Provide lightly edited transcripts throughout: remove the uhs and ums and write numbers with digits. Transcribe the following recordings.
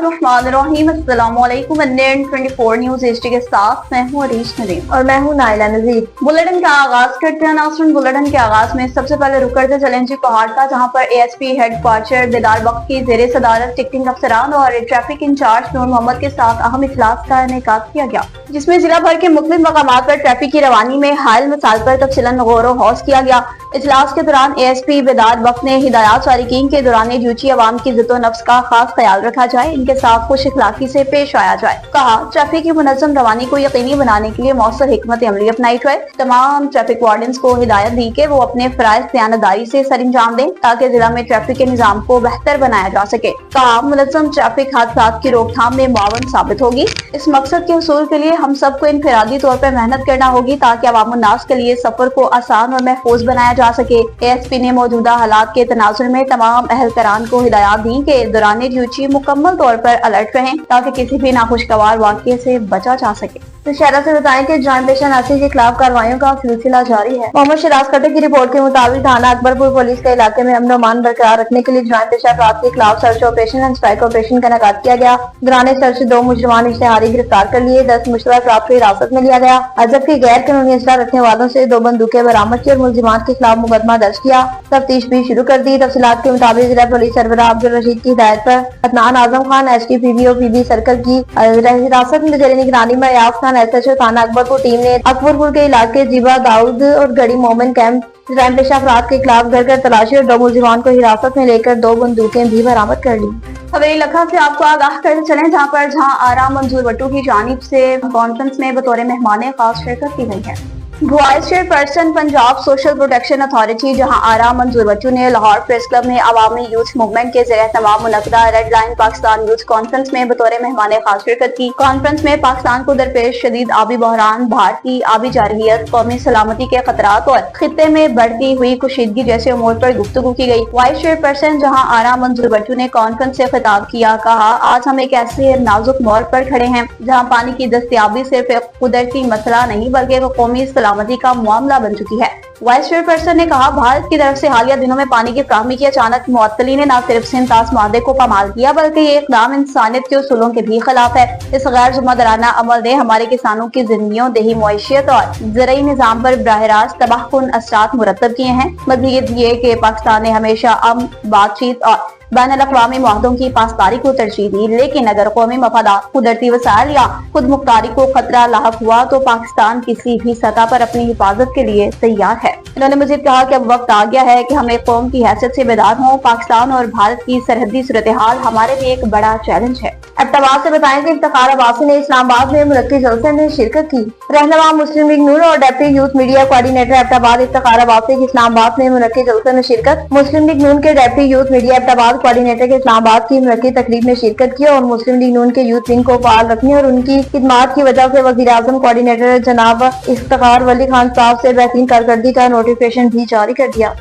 बिस्मिल्लाहिर्रहमानिर्रहीम। अस्सलामुअलैकुम। 24 news HD के साथ मैं हूँ अरीश नदीम और मैं हूँ नाइला नजीर। बुलेटिन का आगाज करते हैं। नाज़रीन, बुलेटिन के आगाज में सबसे पहले रुक करते चलें जी पहाड़ का, जहाँ पर एएसपी हेडक्वार्टर बेदार वक्त की ज़ेरे सदारत टिकटिंग अफसरान और ट्रैफिक इंचार्ज नूर मोहम्मद के साथ अहम इजलास का इनेकाद किया गया, जिसमें जिला भर के मुख्तलिफ मकामात पर ट्रैफिक की रवानी में हायल मसाइल पर तफसीलन गौर हौस किया गया। इजलास के दौरान एएसपी बेदार वक्त ने हिदायत सारिकीन के दौरान ड्यूटी अवाम की इज्जत नफ्स का खास ख्याल रखा जाए, इनके साथ खुश इखलाकी से पेश आया जाए। कहा, ट्रैफिक की मुनज़्ज़म रवानी को यकीनी बनाने के लिए मौसर हिकमत अमली अपनाई जाए। तमाम ट्रैफिक वार्डन्स को हिदायत दी कि वो अपने फराइज दयानतदारी से सर अंजाम दें ताकि जिला में ट्रैफिक के निजाम को बेहतर बनाया जा सके। कहा, मुनज़्ज़म ट्रैफिक हादसात की रोकथाम में मुआवन साबित होगी। इस मकसद के हसूल के लिए हम सबको इनफरादी तौर पर मेहनत करना होगी ताकि अवामुन्नास के लिए सफर को आसान और महफूज बनाया जा सके। एएसपी ने मौजूदा हालात के तनाजुर में तमाम अहलकारान को हिदायत दी कि दौरान ड्यूटी मुकम्मल तौर पर अलर्ट रहें ताकि किसी भी नाखुशगवार वाक़ये से बचा जा सके। तो शहरा से बताएं कि जॉइंट पेशा नासिर के खिलाफ कार्रवाइयों का सिलसिला जारी है। मोहम्मद शराज कटे की रिपोर्ट के मुताबिक थाना अकबरपुर पुलिस के इलाके में अमन अमान बरकरार रखने के लिए जॉइंट पेशा अफराद के खिलाफ search operation and strike operation का इनेकाद किया गया। दौरान सर्च 2 मुजरिमान इश्तेहारी गिरफ्तार कर लिए, 10 मुश्तबा अफराद को हिरासत में लिया गया। अजब के गैर कानूनी असला रखने वालों से 2 बंदूकें बरामद की और मुलजिमान के खिलाफ मुकदमा दर्ज किया। तफ्तीश भी शुरू कर दी। तफसीलात के मुताबिक जिला पुलिस सरबराह अब्दुल रशीद की हिदायत पर अदनान आजम खान एसटीपीबी और पीबी सर्कल की हिरासत में जेर निगरानी में अयाज खान एसएचओ थाना अकबरपुर टीम ने अकबरपुर के इलाके जीबा दाऊद और गड़ी मोमिन कैंप जॉइंट पेशा अफराद के खिलाफ घर घर तलाशी और 2 मुलजिमान को हिरासत में लेकर 2 बंदूकें भी बरामद कर ली। हवेली लखा से आपको आगाह करते चलें, जहाँ आरा मंजूर भट्टू की जानिब से कॉन्फ्रेंस में बतौर मेहमान खास शिरकत की गई है। Vice chairperson Punjab social protection authority जहां आरा मंजूर भट्टू ने लाहौर प्रेस क्लब में अवामी यूथ मूवमेंट के ज़रिए तमाम मुनक़दा red line Pakistan youth conference में बतौर मेहमान खास शिरकत की। कॉन्फ्रेंस में पाकिस्तान को दरपेश शदीद आबी बहरान, भारतीय आबी जारहियत, कौमी सलामती के खतरात और खित्ते में बढ़ती हुई कुशीदगी जैसे उमूर पर गुफ्तगू की गई। वाइस चेयरपर्सन जहां आरा मंजूर भट्टू ने कॉन्फ्रेंस से खिताब किया, कहा, आज हम एक ऐसे नाजुक मोड़ पर खड़े हैं जहाँ पानी की दस्तियाबी सिर्फ एक कुदरती मसला नहीं बल्कि कौमी सलामती का मामला बन चुकी है। वाइस चेयरपर्सन ने कहा, भारत की तरफ से हालिया दिनों में पानी की फ्राहमी की अचानक मुअत्तली ने न सिर्फ सिंतास मादे को कमाल किया बल्कि ये इक़दाम इंसानियत के उसूलों के भी खिलाफ है। इस गैर जिम्मेदाराना अमल ने हमारे किसानों की जिंदगियों, देही मुआशियत और ज़राई निज़ाम पर बराह रास्त तबाहकुन असरात मुरतब किए हैं। मज़ीद ये कि पाकिस्तान ने हमेशा अमन, बातचीत और बैनुल-अक़वामी मुआहदों की पासदारी को तरजीह दी, लेकिन अगर कौमी मफादात, कुदरती वसाइल या खुद मुख्तारी को खतरा लाहक हुआ तो पाकिस्तान किसी भी सतह पर अपनी हिफाजत के लिए तैयार है। इन्होंने मज़ीद कहा कि अब वक्त आ गया है कि हम एक कौम की हैसियत से बेदार हों। पाकिस्तान और भारत की सरहदी सूरत हाल हमारे लिए एक बड़ा चैलेंज है। अब्बास से बताएं कि इफ्तिखार अब्बासी ने इस्लामाबाद में मुनक्किद जलसे में शिरकत की। रहनुमा मुस्लिम लीग नून और deputy youth media coordinator Abbas Iftikhar Abbasi की इस्लामाबाद में मुनक्किद जलसे में शिरकत। मुस्लिम लीग नून के deputy youth media Abbas coordinator के इस्लामाबाद की मुनक्किद तकरीब में शिरकत की और मुस्लिम लीग नून के यूथ विंग को फाल रखने और उनकी खिदमात की वजह से वज़ीर आज़म कोऑर्डिनेटर जनाब इफ्तिखार वली खान साहब से बेहतरीन कारकर्दगी का नोटिफिकेशन भी जारी कर दिया।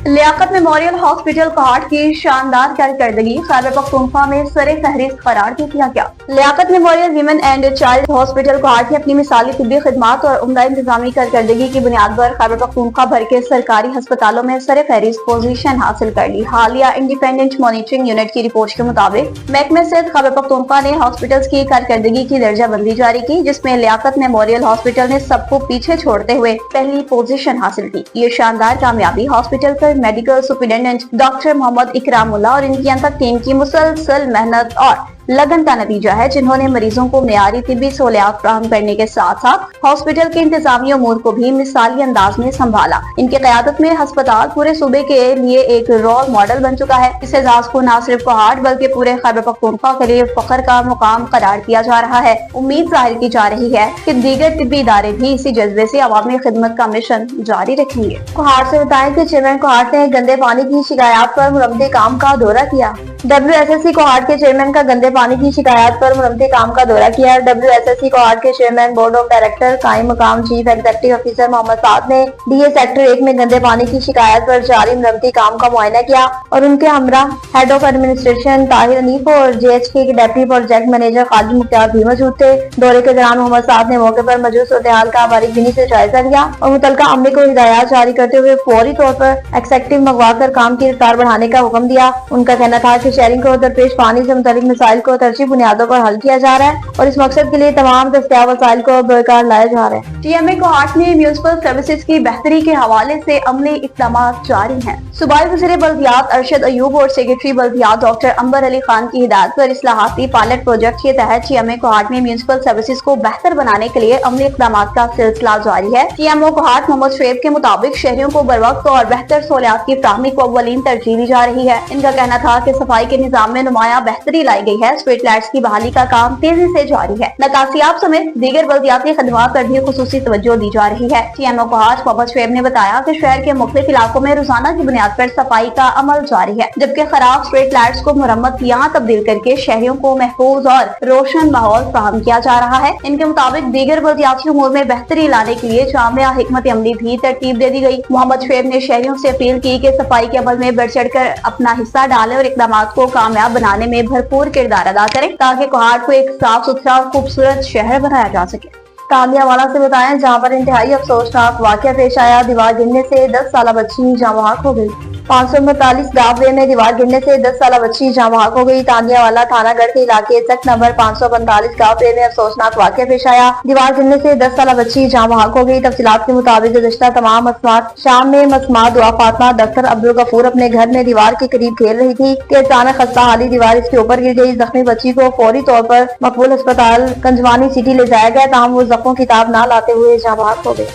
लियाकत मेमोरियल हॉस्पिटल कोहाट की शानदार कारकर्दगी खैबर पख्तूनख्वा में सरे फहरिस्त करार दे दिया गया। Liaquat memorial women and child hospital Kohat ने अपनी मिसाली तिब्बी खिदमात और उम्दा इंतजामी कारकर्दगी की बुनियाद पर खैबर पख्तूनख्वा भर के सरकारी अस्पतालों में सरे फहरिस्त पोजीशन हासिल कर ली। हालिया इंडिपेंडेंट मॉनिटरिंग यूनिट की रिपोर्ट के मुताबिक महकमे सेहत खैबर पख्तूनख्वा ने हॉस्पिटल की कारकर्दगी की दर्जा बंदी जारी की, जिसमें लियाकत मेमोरियल हॉस्पिटल ने सबको पीछे छोड़ते हुए पहली पोजीशन हासिल की। ये शानदार कामयाबी hospital medical superintendent doctor Mohammad Ikramullah और इनकी अंतक टीम की मुसलसल मेहनत और लगन का नतीजा है, जिन्होंने मरीजों को मियारी तिब्बी सहूलियात फराहम करने के साथ साथ हॉस्पिटल के इंतजामी उमूर को भी मिसाली अंदाज में संभाला। इनकी क़यादत में अस्पताल पूरे सूबे के लिए एक रोल मॉडल बन चुका है। इस एजाज को न सिर्फ कोहाट बल्कि पूरे खैबर पख्तूनख्वा के लिए फख्र का मुकाम करार दिया जा रहा है। उम्मीद जाहिर की जा रही है कि दीगर तिब्बी इदारे भी इसी जज्बे से अवामी खिदमत का मिशन जारी रखेंगे। कोहाट से बताएं कि चेयरमैन कोहाट ने गंदे पानी की शिकायत पर मुरम्मती काम का दौरा किया। WSSC कोहाट के चेयरमैन का गंदे पानी की शिकायत पर मुरम्मती काम का दौरा किया। WSSC कोहाट के चेयरमैन बोर्ड ऑफ डायरेक्टर कायम मकाम चीफ एग्जीक्यूटिव ऑफिसर मोहम्मद साद ने DA सेक्टर 1 में गंदे पानी की शिकायत पर जारी मुरम्मती काम का मुआयना किया और उनके हमरा head of administration Tahir Hanif और JHK के deputy project manager Khalid Mukhtar भी मौजूद थे। दौरे के दौरान मोहम्मद साद ने मौके पर मौजूद सूरत-ए-हाल का बारीकबीनी से जायजा लिया और मुतल्लिका अमले को हिदायत जारी करते हुए फौरी तौर पर एक्सेक्टिव मंगवा कर काम की रफ्तार बढ़ाने का हुक्म दिया। उनका कहना था कि शहरी को दरपेश पानी से मुतालिक मसाइल को तरजीह बुनियादों पर हल किया जा रहा है और इस मकसद के लिए तमाम दस्तियाब वसाइल को बरकरार लाया जा रहा है। TMA कोहाट में म्यूनिसिपल सर्विसेज की बेहतरी के हवाले से अमली इक़दाम जारी हैं। सूबाई वज़ीर बल्दियात अरशद अयूब और सेक्रेटरी बल्दियात डॉक्टर अंबर अली खान की हिदायत पर इस्लाहाती पायलट प्रोजेक्ट के तहत TMA कोहाट में म्यूनिसिपल सर्विसेज को बेहतर बनाने के लिए अमली इक़दाम का सिलसिला जारी है। TMO कोहाट मोहम्मद शुएब के मुताबिक शहरियों को बरवक्त और बेहतर सहूलियात की फ्राहमी को अव्वलीन तरजीह दी जा रही है। इनका कहना था कि सफाई के निजाम में नुमाया बेहतरी लाई गई है। स्ट्रीट लाइट्स की बहाली का काम तेजी से जारी है। नकासियाब समेत दीगर बल्दियाती खदमात पर भी खुसूसी तवज्जो दी जा रही है। TMO कोहाट मोहम्मद शुएब ने बताया कि शहर के मुख्तलिफ इलाकों में रोजाना की बुनियाद पर सफाई का अमल जारी है, जबकि खराब स्ट्रीट लाइट्स को मुरम्मत यहाँ तब्दील करके शहरियों को महफूज और रोशन माहौल फराहम किया जा रहा है। इनके मुताबिक दीगर बल्दियाती उमूर में बेहतरी लाने के लिए जामिया हिकमत अमली भी तरतीब दे दी गई। मोहम्मद शुएब ने शहरियों से अपील की कि सफाई के अमल में बढ़ चढ़ कर अपना हिस्सा डालें और इक़दाम को कामयाब बनाने में भरपूर किरदार अदा करें, ताकि कोहाट को एक साफ सुथरा और खूबसूरत शहर बनाया जा सके। तांदियावाला से बताएं, जहां पर इंतहाई अफसोसनाक वाकया पेश आया। दीवार गिरने से 10 साल बच्ची जाँ बहक हो गई। 549 डाबवे में दीवार गिरने से 10 साल बच्ची जाँ बहक हो गई। तांदियावाला थानागढ़ के इलाके चक नंबर 545 गाँव में अफसोसनाक वाकया पेश आया। दीवार गिरने से 10 साल बच्ची जाँ बहक हो गई। तफसीलात के मुताबिक गुज़श्ता तमाम मसमात शाम में मसमा दुआ फातिमा दफ्तर अब्दुल गफूर अपने घर में दीवार के करीब खेल रही थी कि अचानक खस्ता हाली दीवार इसके ऊपर गिर गई। जख्मी बच्ची को फौरी तौर पर मकबूल अस्पताल कंजवानी सिटी ले जाया गया, ताहम वो जख्मों की ताब न लाते हुए जाँ बहक हो गई।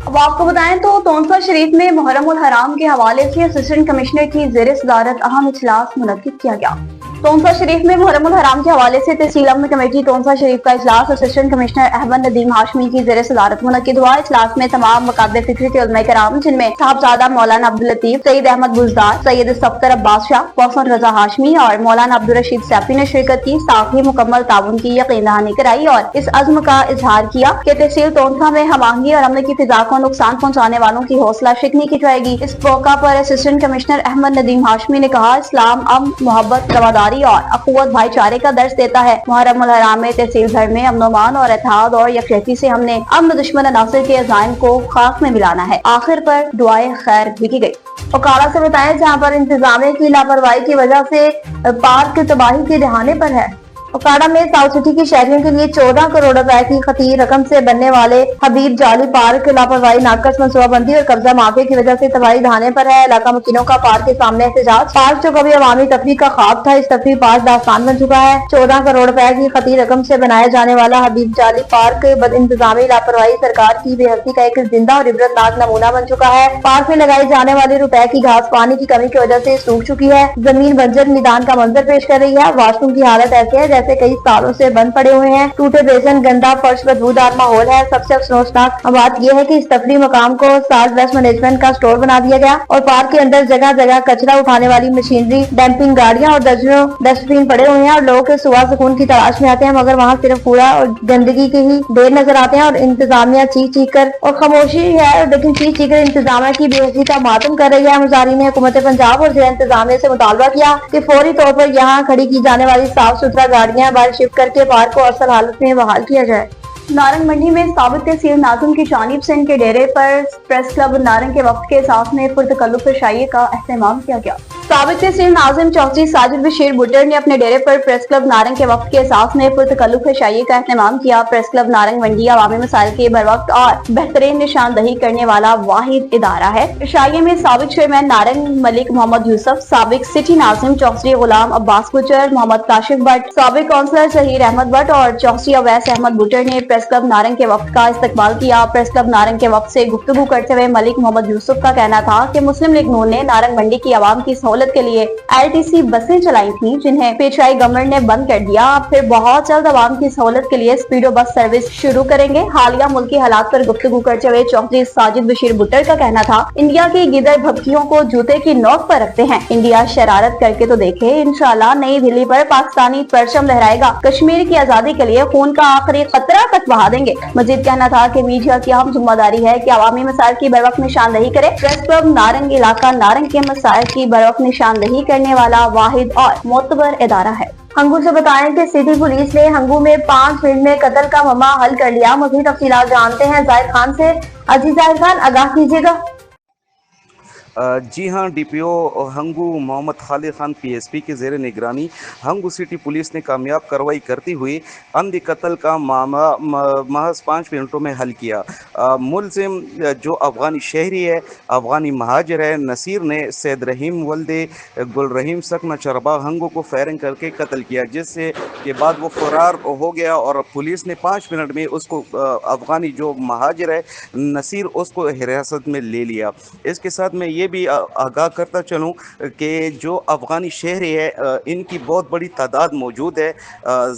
अब आपको बताएं तो तोनसा शरीफ में मुहर्रम उल हराम के हवाले से असिस्टेंट कमिश्नर की ज़ेर सदारत अहम इजलास मुनक्किद किया गया। तोनसा शरीफ में मुहर्रम उल हराम के हवाले से तहसील अमन कमेटी तोनसा शरीफ का इजलास असिस्टेंट कमिश्नर अहमद नदीम हाशमी की ज़ेर सदारत मुनक्किद हुआ। इजलास में तमाम मकादे फिक्री के उलमा कराम, जिनमें साहबजादा मौलाना अब्दुल लतीफ, सईद अहमद बुजदार, सैयद सफ्तर अब्बास शाह, फौसन रजा हाशमी और मौलाना अब्दुल रशीद सैफी ने शिरकत की। साथ ही मुकम्मल ताउन की यकीन दहानी कराई और इस अज़्म का इजहार किया कि तहसील तोनसा में हम आहंगी और अमन की फिजा को नुकसान पहुँचाने वालों की हौसला शिकनी की जाएगी। इस मौका पर असिस्टेंट कमिश्नर अहमद नदीम हाशमी ने कहा, इस्लाम अमन, मोहब्बत, रवादारी और अखुवत भाईचारे का दर्ज देता है। मुहर्रम उल हराम में तहसील भर में अमन और इत्तेहाद और यकजहती से हमने अमन दुश्मन अनासिर के अज़ाइम को खाक में मिलाना है। आखिर पर दुआए खैर भी की गई। ओकाड़ा से बताएं, जहां पर इंतजामिया की लापरवाही की वजह से पार्क तबाही के दहाने पर है। ओकाड़ा में साउथ सिटी के शहरियों के लिए 14 करोड़ रुपए की खतीर रकम से बनने वाले हबीब जाली पार्क लापरवाही, नाकस मनसूबाबंदी और कब्जा माफिया की वजह से तबाही दहाने पर है। इलाका मुकीनों का पार्क के सामने एहतजाज। पार्क जो कभी अवामी तफरीह का ख्वाब था, इस तफरीह पार्क दास्तान बन चुका है। 14 करोड़ रुपए की खतीर रकम से बनाया जाने वाला हबीब जाली पार्क बद इंतजामी, लापरवाही, सरकार की बेहसी का एक जिंदा और इबरतनाक नमूना बन चुका है। पार्क में लगाई जाने वाले रुपए की घास पानी की कमी की वजह से सूख चुकी है। जमीन बंजर मैदान का मंजर पेश कर रही है। वॉशरूम की हालत ऐसी है जैसे कई सालों से बंद पड़े हुए हैं। टूटे बेसन, गंदा फर्श, बदबूदार माहौल है। सबसे अफसोसनाक बात यह है कि इस तफरीह मकाम को साल्ट वेस्ट मैनेजमेंट का स्टोर बना दिया गया और पार्क के अंदर जगह जगह कचरा उठाने वाली मशीनरी, डंपिंग गाड़ियां और दर्जनों डस्टबिन पड़े हुए हैं और लोग के सुबह सुकून की तलाश में आते हैं, मगर वहाँ सिर्फ कूड़ा और गंदगी के ही ढेर नजर आते हैं। और इंतजामिया चीख चीख कर और खामोशी है, लेकिन चीख चीख कर इंतजामिया की बेहसी का मातम कर रही है। मुजाहिरीन ने हुकूमत पंजाब और जिला इंतजामिया से मुतालबा किया कि फौरी तौर पर यहाँ खड़ी की जाने वाली साफ सुथरा गाड़ियां बाहर शिफ्ट करके पार्क को असल हालत में बहाल किया जाए। नारंग मंडी में साबिक तहसील नाज़िम की जानिब से इनके डेरे पर प्रेस क्लब नारंग के वक्त के साथ में पुरतकल्लुफ शाही का एहतमाम किया गया। साबिक तहसील नाज़िम चौधरी साजिद बशीर बुटर ने अपने डेरे पर प्रेस क्लब नारंग के वक्त के एहसास में पुरतकल्लुफ शाही का एहतमाम किया। प्रेस क्लब नारंग मंडी अवामी मसाइल की बर वक्त और बेहतरीन निशानदही करने वाला वाहिद इदारा है। शाही में साबिक चेयरमैन नारंग मलिक मोहम्मद यूसुफ, साबिक सिटी नाज़िम चौधरी गुलाम अब्बास बुटर, मोहम्मद काशिफ भट्ट, साबिक काउंसलर जहीर अहमद भट्ट और चौधरी अवैस अहमद बुटर ने प्रेस क्लब नारंग के वक्त का इस्तकबाल किया। प्रेस क्लब नारंग के वक्त से गुफ्तगू करते हुए मलिक मोहम्मद यूसुफ का कहना था कि मुस्लिम लीग नून ने नारंग मंडी की आवाम की सहूलत के लिए LTC बसें चलाई थी, जिन्हें पेशवाई गवर्नमेंट ने बंद कर दिया। फिर बहुत जल्द आवाम की सहूलत के लिए स्पीडो बस सर्विस शुरू करेंगे। हालिया मुल्की हालात पर गुफ्तगू करते हुए चौधरी साजिद बशीर बुटर का कहना था, इंडिया की गिदड़ भभकियों को जूते की नोक पर रखते हैं, इंडिया शरारत करके तो देखे, इंशाल्लाह नई दिल्ली पर पाकिस्तानी परचम लहराएगा, कश्मीर की आजादी के लिए खून का आखिरी खतरा तक बहा देंगे। मजीद कहना था कि मीडिया की अहम जिम्मेदारी है कि अवामी मसाइल की बर वक्त निशानदही करे। प्रेस क्लब नारंग इलाका नारंग के मसाइल की बर वक्त निशानदही करने वाला वाहिद और मोतबर इदारा है। हंगू से बताएं कि सिटी पुलिस ने हंगू में 5 मिनट में कत्ल का मामला हल कर लिया। मज़ीद तफसीलात जानते हैं जाहिद खान से। अजीज जाहिद खान, आगाह कीजिएगा। جی ہاں، DPO ہنگو محمد خالد خان PSP کے زیر نگرانی ہنگو سٹی پولیس نے کامیاب کارروائی کرتی ہوئی عمد قتل کا معاملہ محض 5 منٹوں میں حل کیا۔ ملزم جو افغانی شہری ہے، افغانی مہاجر ہے، نصیر نے سید رحیم ولد گل رحیم سکنہ چربا ہنگو کو فائرنگ کر کے قتل کیا، جس سے کے بعد وہ فرار ہو گیا اور پولیس نے 5 منٹ میں اس کو افغانی جو مہاجر ہے نصیر اس کو حراست میں لے لیا۔ اس کے ساتھ میں یہ بھی آگاہ کرتا چلوں کہ جو افغانی شہری ہے ان کی بہت بڑی تعداد موجود ہے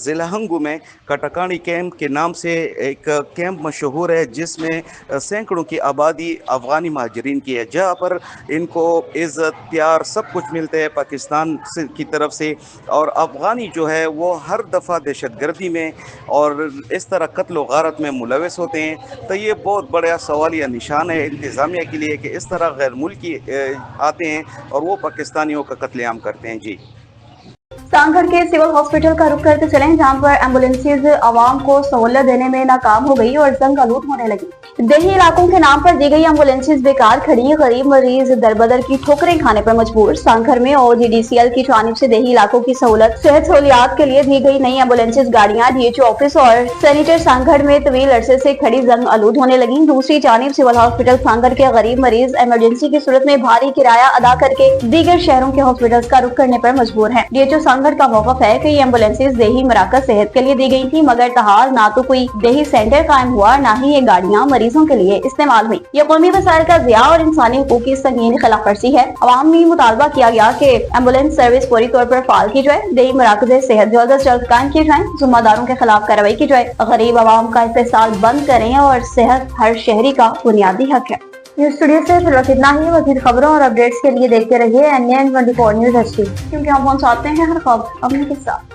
ضلع ہنگو میں۔ کٹکانی کیمپ کے نام سے ایک کیمپ مشہور ہے جس میں سینکڑوں کی آبادی افغانی مہاجرین کی ہے، جہاں پر ان کو عزت پیار سب کچھ ملتے ہے پاکستان کی طرف سے، اور افغانی جو ہے وہ ہر دفعہ دہشت گردی میں اور اس طرح قتل و غارت میں ملوث ہوتے ہیں۔ تو یہ بہت بڑا سوالیہ نشان ہے انتظامیہ کے لیے کہ اس طرح غیر ملکی آتے ہیں اور وہ پاکستانیوں کا قتل عام کرتے ہیں۔ جی سانگھڑ کے سول ہاسپٹل کا رخ کرتے چلیں، جہاں پر ایمبولینسز عوام کو سہولت دینے میں ناکام ہو گئی اور زنگ آلود ہونے لگی۔ دیہی علاقوں کے نام پر دی گئی ایمبولینسز بیکار کھڑی، غریب مریض دربدر کی ٹھوکریں کھانے پر مجبور۔ سانگھڑ میں OGDCL کی جانب سے دیہی علاقوں کی صحت سہولیات کے لیے دی گئی نئی ایمبولینسز گاڑیاں DHO آفس اور سینیٹر سانگھڑ میں طویل عرصے سے کھڑی زنگ آلود ہونے لگیں۔ دوسری جانب سول ہاسپٹل سانگھڑ کے غریب مریض ایمرجنسی کی صورت میں بھاری کرایہ ادا کر کے دیگر شہروں کے ہاسپٹلز کا رخ کرنے پر مجبور ہیں۔ DHO سانگھڑ کا موقف ہے کہ یہ ایمبولینسز دیہی مراکز صحت کے لیے دی گئی تھی، مگر تاحال نہ تو کوئی دیہی سینٹر قائم ہوا، نہ ہی یہ گاڑیاں مریضوں کے لیے استعمال ہوئی۔ یہ قومی وسائل کا ضیاع اور انسانی حقوق کی سنگین خلاف ورزی ہے۔ عوام میں مطالبہ کیا گیا کہ ایمبولینس سروس فوری طور پر فعال کی جائے، دیہی مراکز صحت جلد از جلد قائم کیے جائیں، ذمہ داروں کے خلاف کارروائی کی جائے، غریب عوام کا استحصال بند کریں اور صحت ہر شہری کا بنیادی حق ہے۔ نیوز اسٹوڈیو سے فی الوقت اتنا ہی۔ مزید خبروں اور اپڈیٹس کے لیے دیکھتے رہیے NN 24 نیوز HD، کیونکہ ہم پہنچاتے ہیں ہر خبر اپنے کے ساتھ۔